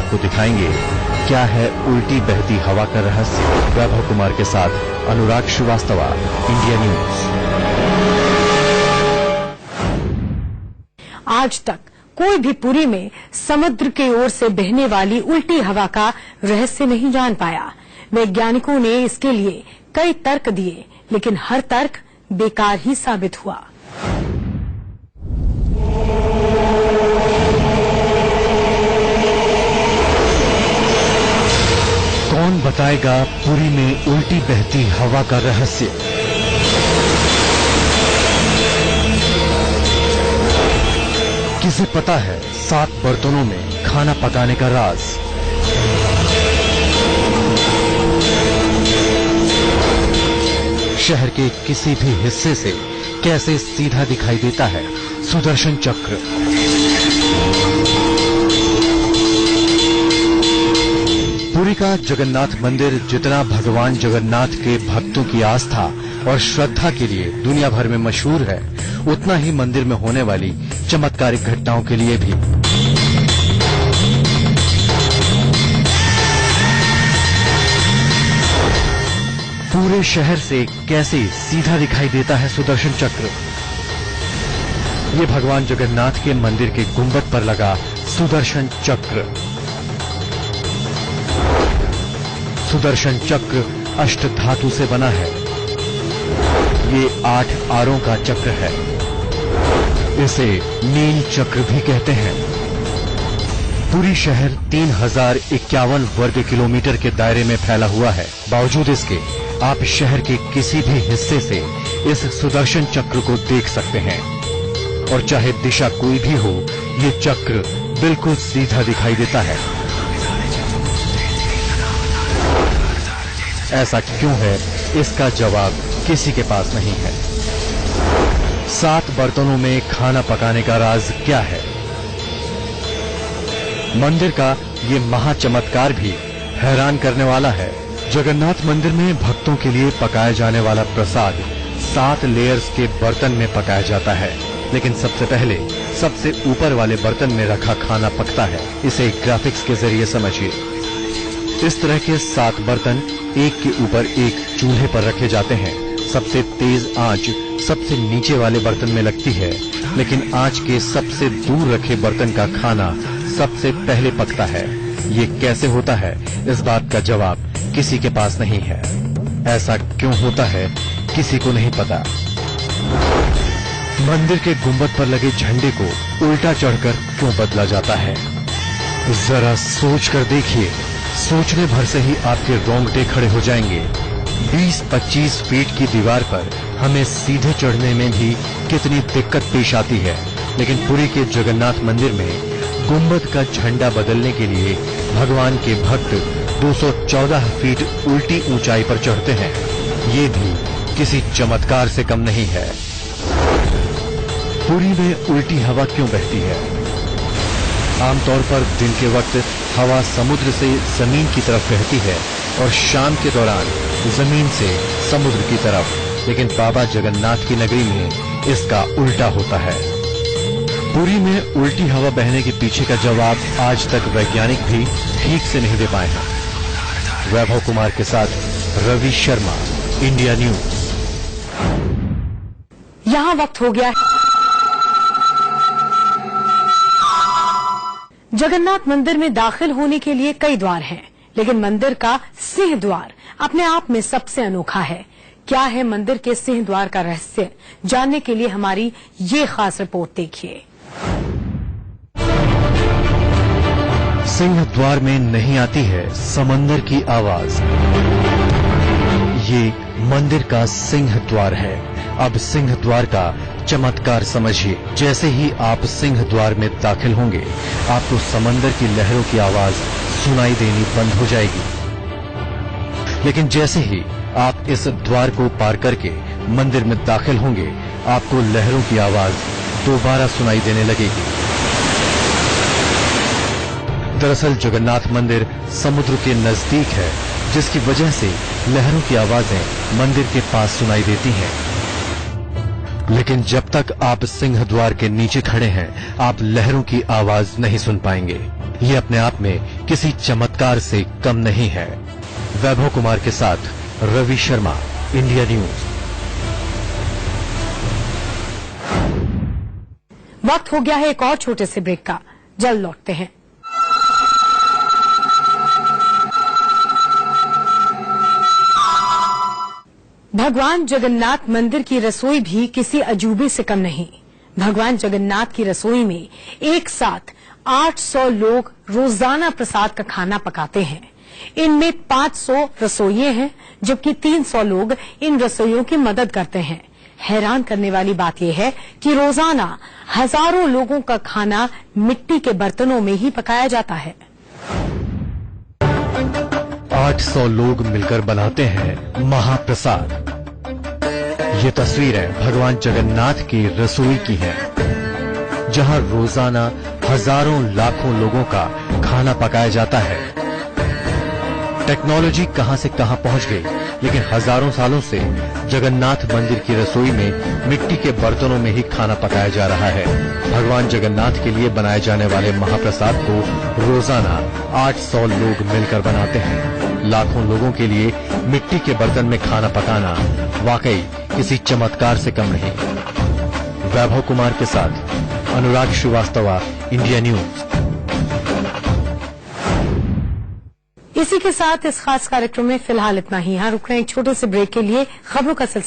आपको दिखाएंगे क्या है उल्टी बहती हवा का रहस्य। वैभव कुमार के साथ अनुराग श्रीवास्तव, इंडिया न्यूज। आज तक कोई भी पुरी में समुद्र की ओर से बहने वाली उल्टी हवा का रहस्य नहीं जान पाया। वैज्ञानिकों ने इसके लिए कई तर्क दिए, लेकिन हर तर्क बेकार ही साबित हुआ। कौन बताएगा पुरी में उल्टी बहती हवा का रहस्य। किसे पता है 7 बर्तनों में खाना पकाने का राज। शहर के किसी भी हिस्से से कैसे सीधा दिखाई देता है सुदर्शन चक्र। पुरी का जगन्नाथ मंदिर जितना भगवान जगन्नाथ के भक्तों की आस्था और श्रद्धा के लिए दुनिया भर में मशहूर है, उतना ही मंदिर में होने वाली चमत्कारिक घटनाओं के लिए भी। पूरे शहर से कैसे सीधा दिखाई देता है सुदर्शन चक्र। ये भगवान जगन्नाथ के मंदिर के गुंबद पर लगा सुदर्शन चक्र। सुदर्शन चक्र अष्ट धातु से बना है। ये 8 आरों का चक्र है। इसे नील चक्र भी कहते हैं। पूरी शहर 3051 वर्ग किलोमीटर के दायरे में फैला हुआ है। बावजूद इसके आप शहर के किसी भी हिस्से से इस सुदर्शन चक्र को देख सकते हैं, और चाहे दिशा कोई भी हो, ये चक्र बिल्कुल सीधा दिखाई देता है। ऐसा क्यों है, इसका जवाब किसी के पास नहीं है। 7 बर्तनों में खाना पकाने का राज क्या है? मंदिर का ये महाचमत्कार भी हैरान करने वाला है। जगन्नाथ मंदिर में भक्तों के लिए पकाया जाने वाला प्रसाद 7 लेयर्स के बर्तन में पकाया जाता है, लेकिन सबसे पहले सबसे ऊपर वाले बर्तन में रखा खाना पकता है। इसे ग्राफिक्स के जरिए समझिए। इस तरह के 7 बर्तन एक के ऊपर एक चूल्हे पर रखे जाते हैं। सबसे तेज आंच सबसे नीचे वाले बर्तन में लगती है, लेकिन आंच के सबसे दूर रखे बर्तन का खाना सबसे पहले पकता है। ये कैसे होता है, इस बात का जवाब किसी के पास नहीं है। ऐसा क्यों होता है, किसी को नहीं पता। मंदिर के गुंबद पर लगे झंडे को उल्टा चढ़कर क्यों बदला जाता है? जरा सोच कर देखिए। सोचने भर से ही आपके रोंगटे खड़े हो जाएंगे। 20-25 फीट की दीवार पर हमें सीधे चढ़ने में भी कितनी दिक्कत पेश आती है, लेकिन पुरी के जगन्नाथ मंदिर में गुंबद का झंडा बदलने के लिए भगवान के भक्त 214 फीट उल्टी ऊंचाई पर चढ़ते हैं। ये भी किसी चमत्कार से कम नहीं है। पुरी में उल्टी हवा क्यों बहती है? आमतौर पर दिन के वक्त हवा समुद्र से जमीन की तरफ बहती है और शाम के दौरान जमीन से समुद्र की तरफ, लेकिन बाबा जगन्नाथ की नगरी में इसका उल्टा होता है। पुरी में उल्टी हवा बहने के पीछे का जवाब आज तक वैज्ञानिक भी ठीक से नहीं दे पाए हैं। वैभव कुमार के साथ रवि शर्मा, इंडिया न्यूज। यहाँ वक्त हो गया है। जगन्नाथ मंदिर में दाखिल होने के लिए कई द्वार हैं, लेकिन मंदिर का सिंह द्वार अपने आप में सबसे अनोखा है। क्या है मंदिर के सिंह द्वार का रहस्य, जानने के लिए हमारी ये खास रिपोर्ट देखिए। सिंह द्वार में नहीं आती है समंदर की आवाज। ये मंदिर का सिंह द्वार है। अब सिंह द्वार का चमत्कार समझिए। जैसे ही आप सिंह द्वार में दाखिल होंगे, आपको समंदर की लहरों की आवाज सुनाई देनी बंद हो जाएगी। लेकिन जैसे ही आप इस द्वार को पार करके मंदिर में दाखिल होंगे, आपको लहरों की आवाज दोबारा सुनाई देने लगेगी। दरअसल जगन्नाथ मंदिर समुद्र के नजदीक है, जिसकी वजह से लहरों की आवाजें मंदिर के पास सुनाई देती हैं। लेकिन जब तक आप सिंह द्वार के नीचे खड़े हैं, आप लहरों की आवाज नहीं सुन पाएंगे। ये अपने आप में किसी चमत्कार से कम नहीं है। वैभव कुमार के साथ रवि शर्मा, इंडिया न्यूज। वक्त हो गया है एक और छोटे से ब्रेक का, जल्द लौटते हैं। भगवान जगन्नाथ मंदिर की रसोई भी किसी अजूबे से कम नहीं। भगवान जगन्नाथ की रसोई में एक साथ 800 लोग रोजाना प्रसाद का खाना पकाते हैं। इनमें 500 रसोइये हैं, जबकि 300 लोग इन रसोइयों की मदद करते हैं। हैरान करने वाली बात यह है कि रोजाना हजारों लोगों का खाना मिट्टी के बर्तनों में ही पकाया जाता है। 800 लोग मिलकर बनाते हैं महाप्रसाद। ये तस्वीरें भगवान जगन्नाथ की रसोई की हैं, जहां रोजाना हजारों लाखों लोगों का खाना पकाया जाता है। टेक्नोलॉजी कहां से कहां पहुंच गई, लेकिन हजारों सालों से जगन्नाथ मंदिर की रसोई में मिट्टी के बर्तनों में ही खाना पकाया जा रहा है। भगवान जगन्नाथ के लिए बनाए जाने वाले महाप्रसाद को रोजाना 800 लोग मिलकर बनाते हैं। लाखों लोगों के लिए मिट्टी के बर्तन में खाना पकाना वाकई किसी चमत्कार से कम नहीं। वैभव कुमार के साथ अनुराग श्रीवास्तव, इंडिया न्यूज। इसी के साथ इस खास कार्यक्रम में फिलहाल इतना ही। यहां रुक रहे हैं एक छोटे से ब्रेक के लिए। खबरों का सिलसिला